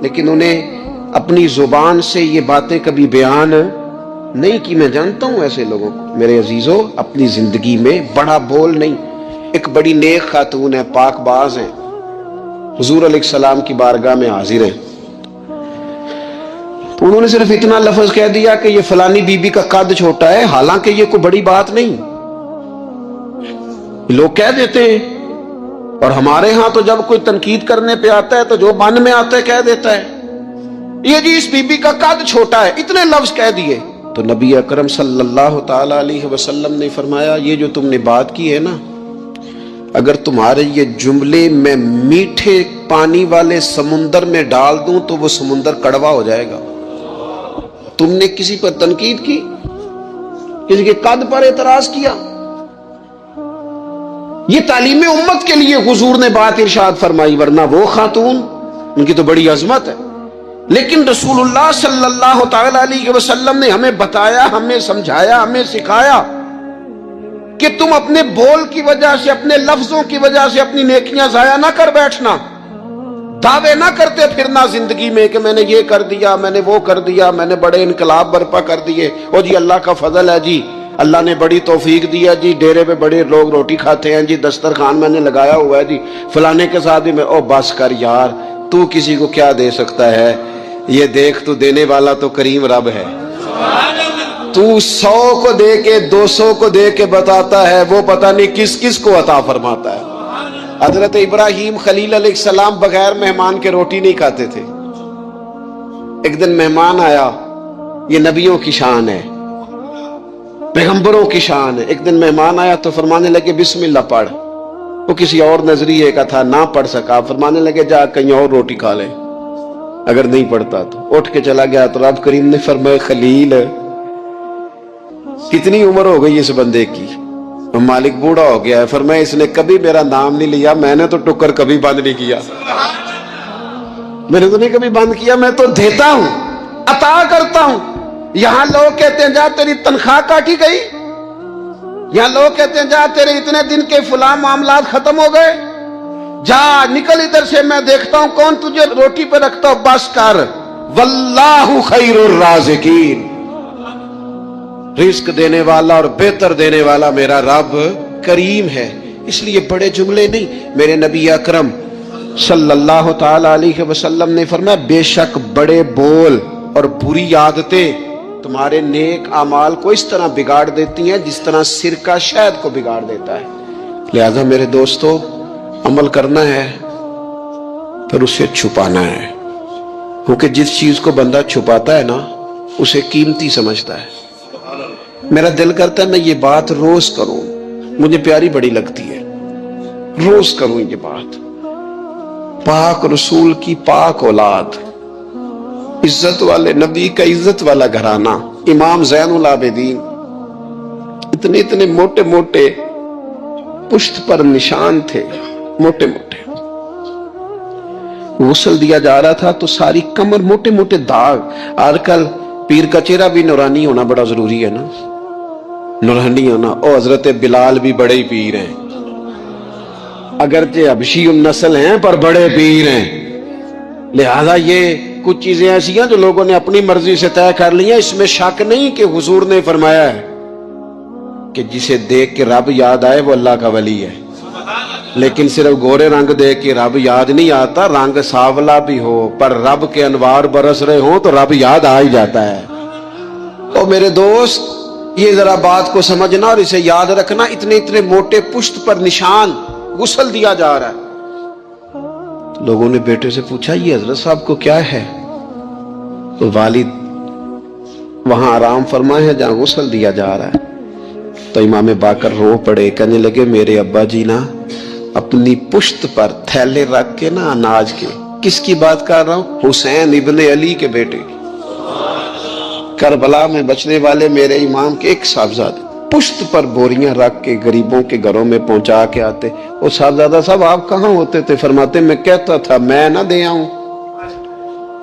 لیکن انہیں اپنی زبان سے یہ باتیں کبھی بیان نہیں کی۔ میں جانتا ہوں ایسے لوگوں کو میرے عزیزوں، اپنی زندگی میں بڑا بول نہیں۔ ایک بڑی نیک خاتون ہے، پاک باز ہیں، حضور علیہ السلام کی بارگاہ میں حاضر ہیں، تو انہوں نے صرف اتنا لفظ کہہ دیا کہ یہ فلانی بی بی کا قد چھوٹا ہے، حالانکہ یہ کوئی بڑی بات نہیں، لوگ کہہ دیتے ہیں۔ اور ہمارے ہاں تو جب کوئی تنقید کرنے پہ آتا ہے تو جو من میں آتا ہے کہہ دیتا ہے، یہ جی اس بی بی کا قد چھوٹا ہے، اتنے لفظ کہہ دیے۔ تو نبی اکرم صلی اللہ تعالی علیہ وسلم نے فرمایا، یہ جو تم نے بات کی ہے نا، اگر تمہارے یہ جملے میں میٹھے پانی والے سمندر میں ڈال دوں تو وہ سمندر کڑوا ہو جائے گا۔ تم نے کسی پر تنقید کی، کسی کے قد پر اعتراض کیا، یہ تعلیم امت کے لیے حضور نے بات ارشاد فرمائی، ورنہ وہ خاتون ان کی تو بڑی عظمت ہے، لیکن رسول اللہ صلی اللہ تعالی علیہ وسلم نے ہمیں بتایا، ہمیں سمجھایا، ہمیں سکھایا کہ تم اپنے بول کی وجہ سے، اپنے لفظوں کی وجہ سے اپنی نیکیاں ضائع نہ کر بیٹھنا، دعوے نہ کرتے پھرنا زندگی میں کہ میں نے یہ کر دیا، میں نے وہ کر دیا، میں نے بڑے انقلاب برپا کر دیے، او جی اللہ کا فضل ہے جی، اللہ نے بڑی توفیق دیا جی، ڈیرے پہ بڑے لوگ روٹی کھاتے ہیں جی، دسترخوان میں نے لگایا ہوا ہے جی، فلانے کے ساتھ بھی میں، او بس کر یار، تو کسی کو کیا دے سکتا ہے، یہ دیکھ تو دینے والا تو کریم رب ہے، تو 100 کو دے کے 200 کو دے کے بتاتا ہے، وہ پتہ نہیں کس کس کو عطا فرماتا ہے۔ حضرت ابراہیم خلیل علیہ السلام بغیر مہمان کے روٹی نہیں کھاتے تھے۔ ایک دن مہمان آیا، یہ نبیوں کی شان ہے، پیغمبروں کی شان ہے۔ ایک دن مہمان آیا تو فرمانے لگے بسم اللہ پڑھ، وہ کسی اور نظریے کا تھا، نہ پڑھ سکا، فرمانے لگے جا کہیں اور روٹی کھا لے، اگر نہیں پڑھتا تو اٹھ کے چلا گیا۔ تو رب کریم نے فرمایا خلیل کتنی عمر ہو گئی اس بندے کی، مالک بوڑھا ہو گیا ہے، فرمایا اس نے کبھی میرا نام نہیں لیا، میں نے تو ٹکر کبھی بند نہیں کیا، میں نے تو نہیں کبھی بند کیا، میں تو دیتا ہوں، عطا کرتا ہوں۔ یہاں لوگ کہتے ہیں جا تیری تنخواہ کاٹی گئی، یہاں لوگ کہتے ہیں جا تیرے اتنے دن کے فلاں معاملات ختم ہو گئے، جا نکل ادھر سے، میں دیکھتا ہوں کون تجھے روٹی پہ رکھتا ہوں، بس کر، واللہ خیر الرازقین، رزق دینے والا اور بہتر دینے والا میرا رب کریم ہے۔ اس لیے بڑے جملے نہیں، میرے نبی اکرم صلی اللہ تعالی علیہ وسلم نے فرمایا بے شک بڑے بول اور بری عادتیں تمہارے نیک اعمال کو اس طرح بگاڑ دیتی ہیں جس طرح سرکہ شہد کو بگاڑ دیتا ہے۔ لہذا میرے دوستو، عمل کرنا ہے پھر اسے چھپانا ہے، کیونکہ جس چیز کو بندہ چھپاتا ہے نا اسے قیمتی سمجھتا ہے۔ میرا دل کرتا ہے میں یہ بات روز کروں، مجھے پیاری بڑی لگتی ہے، روز کروں یہ بات۔ پاک رسول کی پاک اولاد، عزت والے نبی کا عزت والا گھرانہ، امام زین العابدین، اتنے اتنے موٹے موٹے پشت پر نشان تھے، موٹے موٹے، غسل دیا جا رہا تھا تو ساری کمر موٹے موٹے داغ۔ آج کل پیر کا چہرہ بھی نورانی ہونا بڑا ضروری ہے نا، نورانی ہونا۔ او حضرت بلال بھی بڑے پیر ہیں، اگرچہ حبشی النسل ہیں پر بڑے پیر ہیں۔ لہذا یہ کچھ چیزیں ایسی ہیں جو لوگوں نے اپنی مرضی سے طے کر لی ہیں، اس میں شک نہیں کہ حضور نے فرمایا ہے کہ جسے دیکھ کے رب یاد آئے وہ اللہ کا ولی ہے، لیکن صرف گورے رنگ دیکھ کے رب یاد نہیں آتا، رنگ سانولا بھی ہو پر رب کے انوار برس رہے ہوں تو رب یاد آ ہی جاتا ہے۔ تو میرے دوست یہ ذرا بات کو سمجھنا اور اسے یاد رکھنا، اتنے اتنے موٹے پشت پر نشان، غسل دیا جا رہا ہے۔ لوگوں نے بیٹے سے پوچھا یہ حضرت صاحب کو کیا ہے؟ تو والد وہاں آرام فرما ہے جہاں غسل دیا جا رہا ہے۔ تو امام باقر رو پڑے، کہنے لگے میرے ابا جی نا اپنی پشت پر تھیلے رکھ کے نا اناج کے، کس کی بات کر رہا ہوں؟ حسین ابن علی کے بیٹے، کربلا میں بچنے والے میرے امام کے ایک صاحبزادے، پشت پر بوریاں رکھ کے غریبوں کے گھروں میں پہنچا کے آتے۔ وہ صاحبزادہ صاحب آپ کہاں ہوتے تھے؟ فرماتے میں کہتا تھا میں نہ دے آؤں،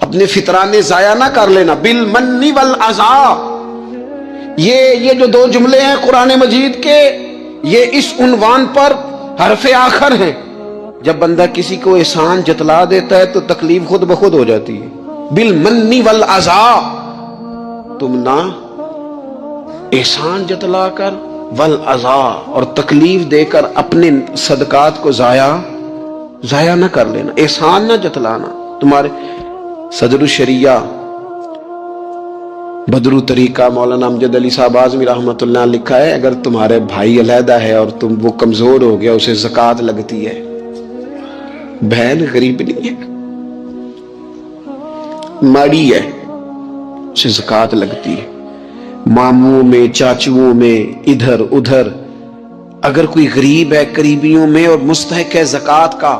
اپنے فطرانے ضائع نہ کر لینا. بالمن والعذا، یہ جو دو جملے ہیں قرآن مجید کے، یہ اس عنوان پر حرف آخر ہیں. جب بندہ کسی کو احسان جتلا دیتا ہے تو تکلیف خود بخود ہو جاتی ہے. بالمن والعذا، تم نہ احسان جتلا کر، والعذا اور تکلیف دے کر اپنے صدقات کو ضائع نہ کر لینا، احسان نہ جتلانا. تمہارے صدر الشریعہ بدرو طریقہ مولانا امجد علی صاحب اعظمی رحمۃ اللہ نے لکھا ہے، اگر تمہارے بھائی علیحدہ ہے اور وہ کمزور ہو گیا، اسے زکوٰۃ لگتی ہے. بہن غریب نہیں ہے، ماڑی ہے، اسے زکوٰۃ لگتی ہے. ماموں میں، چاچوؤں میں، ادھر ادھر اگر کوئی غریب ہے قریبیوں میں اور مستحق ہے زکوٰۃ کا،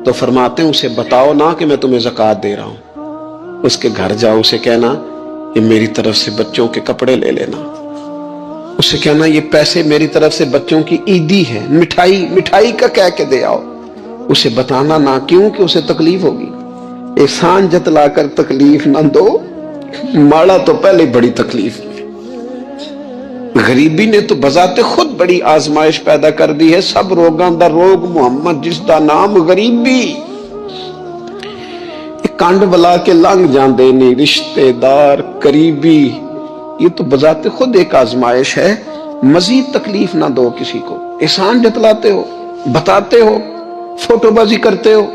تو فرماتے ہیں اسے بتاؤ نہ کہ میں تمہیں زکوٰۃ دے رہا ہوں. اس کے گھر جاؤ، اسے کہنا یہ میری طرف سے بچوں کے کپڑے لے لینا. اسے کہنا یہ پیسے میری طرف سے بچوں کی عیدی ہے، مٹھائی کا کہہ کے دے آؤ. اسے بتانا نہ، کیوں کہ اسے تکلیف ہوگی. احسان جتلا کر تکلیف نہ دو، ماڑا تو پہلے بڑی تکلیف ہے. غریبی نے تو بذات خود بڑی آزمائش پیدا کر دی ہے. سب روگاں دا روگ محمد جس دا نام غریبی. کنڈ بلا کے لنگ جاندے نے رشتے دار قریبی، یہ تو بذات خود ایک آزمائش ہے. مزید تکلیف نہ دو کسی کو. احسان جتلاتے ہو، بتاتے ہو، فوٹو بازی کرتے ہو،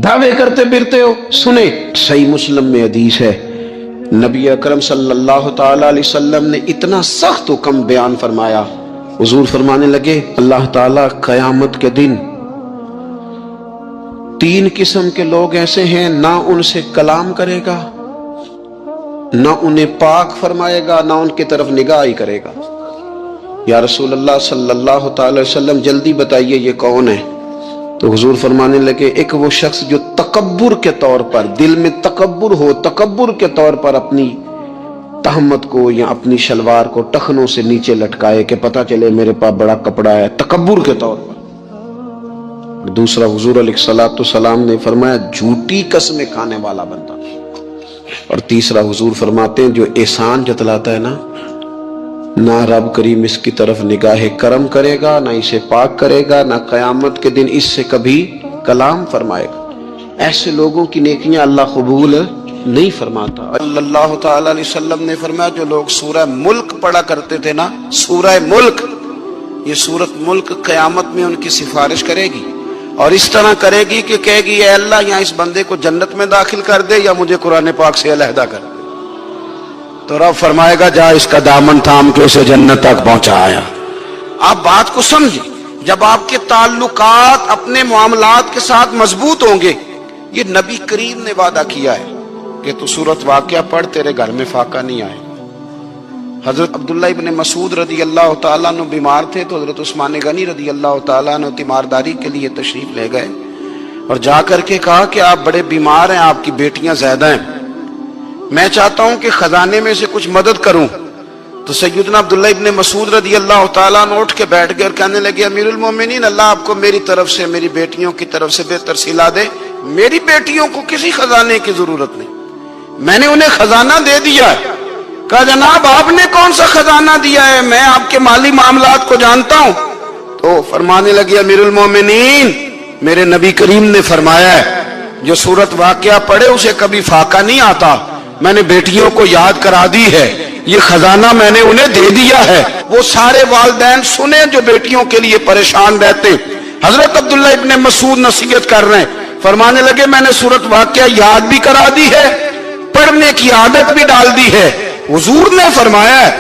دعوے کرتے پھرتے ہو. سنیں، صحیح مسلم میں حدیث ہے، نبی اکرم صلی اللہ تعالی علیہ وسلم نے اتنا سخت حکم بیان فرمایا. حضور فرمانے لگے اللہ تعالی قیامت کے دن 3 قسم کے لوگ ایسے ہیں، نہ ان سے کلام کرے گا، نہ انہیں پاک فرمائے گا، نہ ان کی طرف نگاہ ہی کرے گا. یا رسول اللہ صلی اللہ تعالی وسلم جلدی بتائیے یہ کون ہے؟ تو حضور فرمانے لگے ایک وہ شخص جو تکبر کے طور پر، دل میں تکبر ہو، تکبر کے طور پر اپنی تہمت کو یا اپنی شلوار کو ٹخنوں سے نیچے لٹکائے کہ پتہ چلے میرے پاس بڑا کپڑا ہے، تکبر کے طور پر. دوسرا حضور علیہ الصلوۃ والسلام نے فرمایا جھوٹی قسمیں کھانے والا بندہ. اور تیسرا حضور فرماتے ہیں جو احسان جتلاتا ہے نا، نہ رب کریم اس کی طرف نگاہ کرم کرے گا، نہ اسے پاک کرے گا، نہ قیامت کے دن اس سے کبھی کلام فرمائے گا. ایسے لوگوں کی نیکیاں اللہ قبول نہیں فرماتا. صلی اللہ تعالی علیہ وسلم نے فرمایا جو لوگ سورہ ملک پڑھا کرتے تھے نا، سورہ ملک، یہ سورت ملک قیامت میں ان کی سفارش کرے گی، اور اس طرح کرے گی کہ کہے گی اے اللہ یہاں اس بندے کو جنت میں داخل کر دے یا مجھے قرآن پاک سے علیحدہ کر دے. تو رب فرمائے گا جا اس کا دامن تھام کے اسے جنت تک پہنچایا. آپ بات کو سمجھیں، جب آپ کے تعلقات اپنے معاملات کے ساتھ مضبوط ہوں گے، یہ نبی کریم نے وعدہ کیا ہے کہ تو سورت واقعہ پڑھ تیرے گھر میں فاقہ نہیں آئے. حضرت عبداللہ ابن مسعود رضی اللہ تعالیٰ عنہ بیمار تھے تو حضرت عثمان غنی رضی اللہ تعالیٰ عنہ تیمارداری کے لیے تشریف لے گئے اور جا کر کے کہا کہ آپ بڑے بیمار ہیں، آپ کی بیٹیاں زیادہ ہیں، میں چاہتا ہوں کہ خزانے میں سے کچھ مدد کروں. تو سیدنا عبداللہ ابن مسعود رضی اللہ تعالیٰ عنہ اٹھ کے بیٹھ گئے اور کہنے لگے امیر المومنین اللہ آپ کو میری طرف سے، میری بیٹیوں کی طرف سے بہتر صلہ دے. میری بیٹیوں کو کسی خزانے کی ضرورت نہیں، میں نے انہیں خزانہ دے دیا ہے. کہا جناب آپ نے کون سا خزانہ دیا ہے، میں آپ کے مالی معاملات کو جانتا ہوں. تو فرمانے لگے امیر المومنین میرے نبی کریم نے فرمایا ہے جو سورت واقعہ پڑھے اسے کبھی فاقہ نہیں آتا. میں نے بیٹیوں کو یاد کرا دی ہے، یہ خزانہ میں نے انہیں دے دیا ہے. وہ سارے والدین سنیں جو بیٹیوں کے لیے پریشان رہتے. حضرت عبداللہ ابن مسعود نصیحت کر رہے ہیں، فرمانے لگے میں نے سورت واقعہ یاد بھی کرا دی ہے، پڑھنے کی عادت بھی ڈال دی ہے. حضور نے فرمایا ہے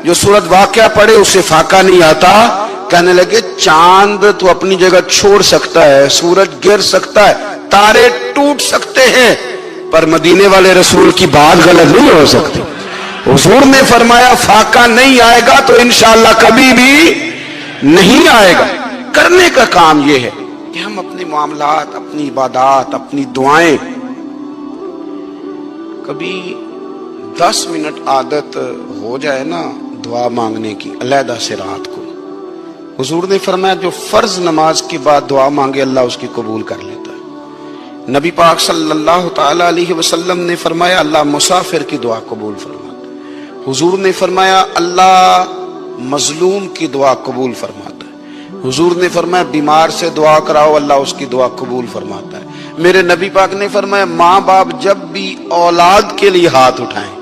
جو سورت واقعہ پڑھے اسے فاقہ نہیں آتا. کہنے لگے چاند تو اپنی جگہ چھوڑ سکتا ہے، سورج گر سکتا ہے، تارے ٹوٹ سکتے ہیں، پر مدینے والے رسول کی بات غلط نہیں ہو سکتی. حضور نے فرمایا فاقہ نہیں آئے گا تو انشاءاللہ کبھی بھی نہیں آئے گا. کرنے کا کام یہ ہے کہ ہم اپنے معاملات، اپنی عبادات، اپنی دعائیں کبھی 10 منٹ عادت ہو جائے نا دعا مانگنے کی علیحدہ سے رات کو. حضور نے فرمایا جو فرض نماز کے بعد دعا مانگے اللہ اس کی قبول کر لیتا ہے. نبی پاک صلی اللہ تعالی علیہ وسلم نے فرمایا اللہ مسافر کی دعا قبول فرماتا ہے۔ حضور نے فرمایا اللہ مظلوم کی دعا قبول فرماتا ہے۔ حضور نے فرمایا بیمار سے دعا کراؤ اللہ اس کی دعا قبول فرماتا ہے۔ میرے نبی پاک نے فرمایا ماں باپ جب بھی اولاد کے لیے ہاتھ اٹھائیں،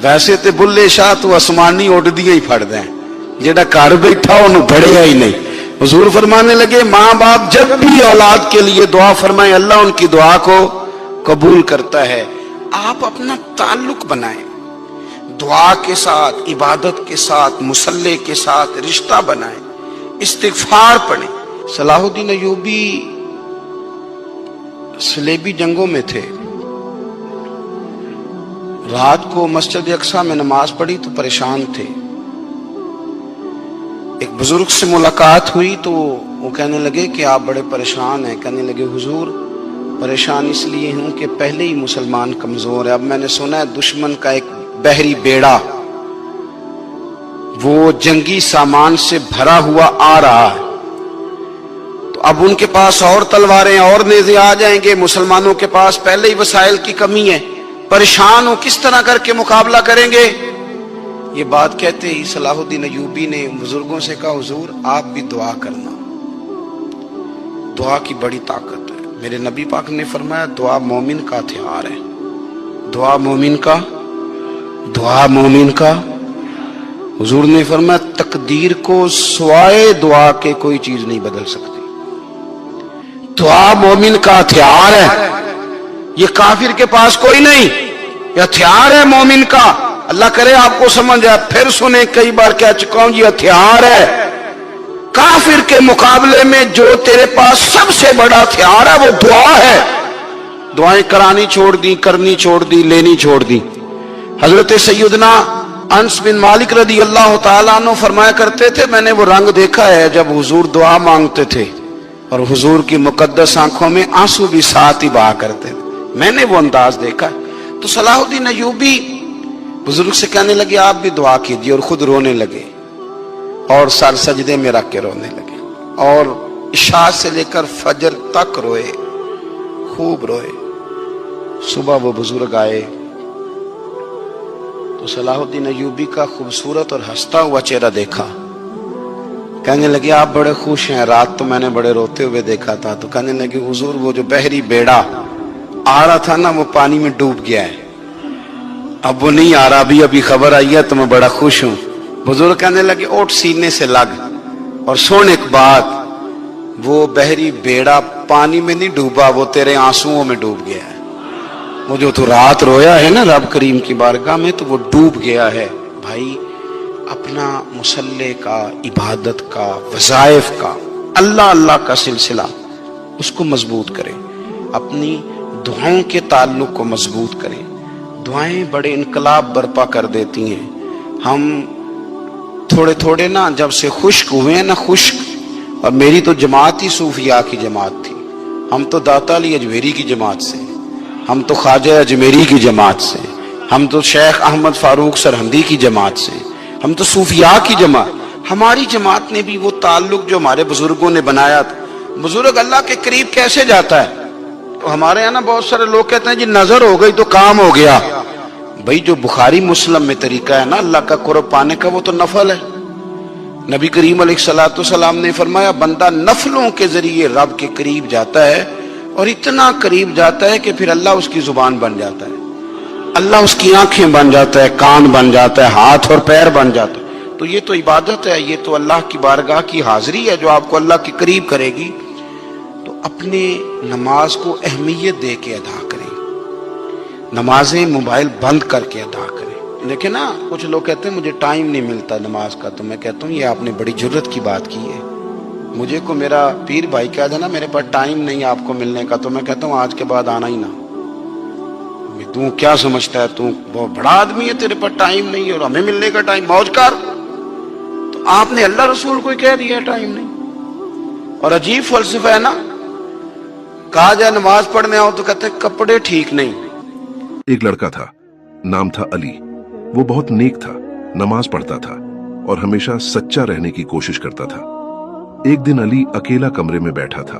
ویسے تے بلے شاہ تو آسمانی اڈ دیا ہی پھڑ دیں، جڑا گھر بیٹھا انہوں پڑھیا ہی نہیں۔ حضور فرمانے لگے ماں باپ جب بھی اولاد کے لیے دعا فرمائیں اللہ ان کی دعا کو قبول کرتا ہے۔ آپ اپنا تعلق بنائیں دعا کے ساتھ، عبادت کے ساتھ، مصلی کے ساتھ رشتہ بنائیں، استغفار پڑھیں۔ صلاح الدین ایوبی صلیبی جنگوں میں تھے، رات کو مسجد اقصی میں نماز پڑھی تو پریشان تھے۔ ایک بزرگ سے ملاقات ہوئی تو وہ کہنے لگے کہ آپ بڑے پریشان ہیں۔ کہنے لگے حضور پریشان اس لیے ہوں کہ پہلے ہی مسلمان کمزور ہے، اب میں نے سنا ہے دشمن کا ایک بحری بیڑا وہ جنگی سامان سے بھرا ہوا آ رہا ہے، تو اب ان کے پاس اور تلواریں اور نیزے آ جائیں گے، مسلمانوں کے پاس پہلے ہی وسائل کی کمی ہے، پریشان ہو کس طرح کر کے مقابلہ کریں گے۔ یہ بات کہتے ہی صلاح الدین ایوبی نے بزرگوں سے کہا حضور آپ بھی دعا کرنا، دعا کی بڑی طاقت ہے۔ میرے نبی پاک نے فرمایا دعا مومن کا ہتھیار ہے، دعا مومن کا حضور نے فرمایا تقدیر کو سوائے دعا کے کوئی چیز نہیں بدل سکتی۔ دعا مومن کا ہتھیار ہے، یہ کافر کے پاس کوئی نہیں، یہ ہتھیار ہے مومن کا۔ اللہ کرے آپ کو سمجھ آئے، پھر سنیں، کئی بار کہہ چکا ہوں یہ ہتھیار ہے۔ کافر کے مقابلے میں جو تیرے پاس سب سے بڑا ہتھیار ہے وہ دعا ہے۔ دعائیں کرانی چھوڑ دی، کرنی چھوڑ دی، لینی چھوڑ دی۔ حضرت سیدنا انس بن مالک رضی اللہ تعالیٰ عنہ فرمایا کرتے تھے میں نے وہ رنگ دیکھا ہے جب حضور دعا مانگتے تھے اور حضور کی مقدس آنکھوں میں آنسو بھی ساتھ ہی بہا کرتے تھے، میں نے وہ انداز دیکھا ہے۔ تو صلاح الدین ایوبی بزرگ سے کہنے لگے آپ بھی دعا کیجیے، اور خود رونے لگے اور سر سجدے میں رکھ کے رونے لگے، اور عشاء سے لے کر فجر تک روئے، خوب روئے۔ صبح وہ بزرگ آئے تو صلاح الدین ایوبی کا خوبصورت اور ہنستا ہوا چہرہ دیکھا، کہنے لگے آپ بڑے خوش ہیں، رات تو میں نے بڑے روتے ہوئے دیکھا تھا۔ تو کہنے لگے حضور وہ جو بحری بیڑا آ رہا تھا نا وہ پانی میں ڈوب گیا ہے، اب وہ نہیں آ رہا، ابھی خبر آئی ہے تو میں بڑا خوش ہوں۔ بزرگ کہنے لگے اوٹ سینے سے لگ اور سن ایک بات، وہ بحری بیڑا پانی میں نہیں ڈوبا، وہ تیرے آنسوؤں میں ڈوب گیا ہے۔ وہ جو تو رات رویا ہے نا رب کریم کی بارگاہ میں تو وہ ڈوب گیا ہے۔ بھائی اپنا مصلی کا، عبادت کا، وظائف کا، اللہ اللہ کا سلسلہ اس کو مضبوط کریں، اپنی دعاؤں کے تعلق کو مضبوط کریں۔ دعائیں بڑے انقلاب برپا کر دیتی ہیں۔ ہم تھوڑے تھوڑے نا جب سے خشک ہوئے ہیں نا، خشک، اور میری تو جماعت ہی صوفیاء کی جماعت تھی، ہم تو داتا علی اجمیری کی جماعت سے، ہم تو خواجہ اجمیری کی جماعت سے، ہم تو شیخ احمد فاروق سرہندی کی جماعت سے، ہم تو صوفیاء کی جماعت۔ ہماری جماعت نے بھی وہ تعلق جو ہمارے بزرگوں نے بنایا تھا۔ بزرگ اللہ کے قریب کیسے جاتا ہے؟ تو ہمارے یہاں نا بہت سارے لوگ کہتے ہیں جی نظر ہو گئی تو کام ہو گیا۔ بھائی جو بخاری مسلم میں طریقہ ہے نا اللہ کا قرب پانے کا وہ تو نفل ہے۔ نبی کریم علیہ الصلوۃ والسلام نے فرمایا بندہ نفلوں کے ذریعے رب کے قریب جاتا ہے، اور اتنا قریب جاتا ہے کہ پھر اللہ اس کی زبان بن جاتا ہے، اللہ اس کی آنکھیں بن جاتا ہے، کان بن جاتا ہے، ہاتھ اور پیر بن جاتا ہے۔ تو یہ تو عبادت ہے، یہ تو اللہ کی بارگاہ کی حاضری ہے جو آپ کو اللہ کے قریب کرے گی۔ تو اپنے نماز کو اہمیت دے کے ادا کریں، نمازیں موبائل بند کر کے ادا کریں۔ دیکھیں نا کچھ لوگ کہتے ہیں مجھے ٹائم نہیں ملتا نماز کا، تو میں کہتا ہوں یہ آپ نے بڑی جرت کی بات کی ہے۔ مجھے کو میرا پیر بھائی کہا تھا نا میرے پاس ٹائم نہیں آپ کو ملنے کا، تو میں کہتا ہوں آج کے بعد آنا ہی نہ۔ تو کیا سمجھتا ہے تو بہت بڑا آدمی ہے، تیرے پاس ٹائم نہیں ہے اور ہمیں ملنے کا ٹائم، موج کر۔ تو آپ نے اللہ رسول کو کہہ دیا ٹائم نہیں۔ اور عجیب فلسفہ ہے نا، کہا جائے نماز پڑھنے آؤ تو کہتے ہیں کپڑے ٹھیک نہیں۔ ایک لڑکا تھا، نام تھا علی۔ وہ بہت نیک تھا، نماز پڑھتا تھا اور ہمیشہ سچا رہنے کی کوشش کرتا تھا۔ ایک دن علی اکیلا کمرے میں بیٹھا تھا۔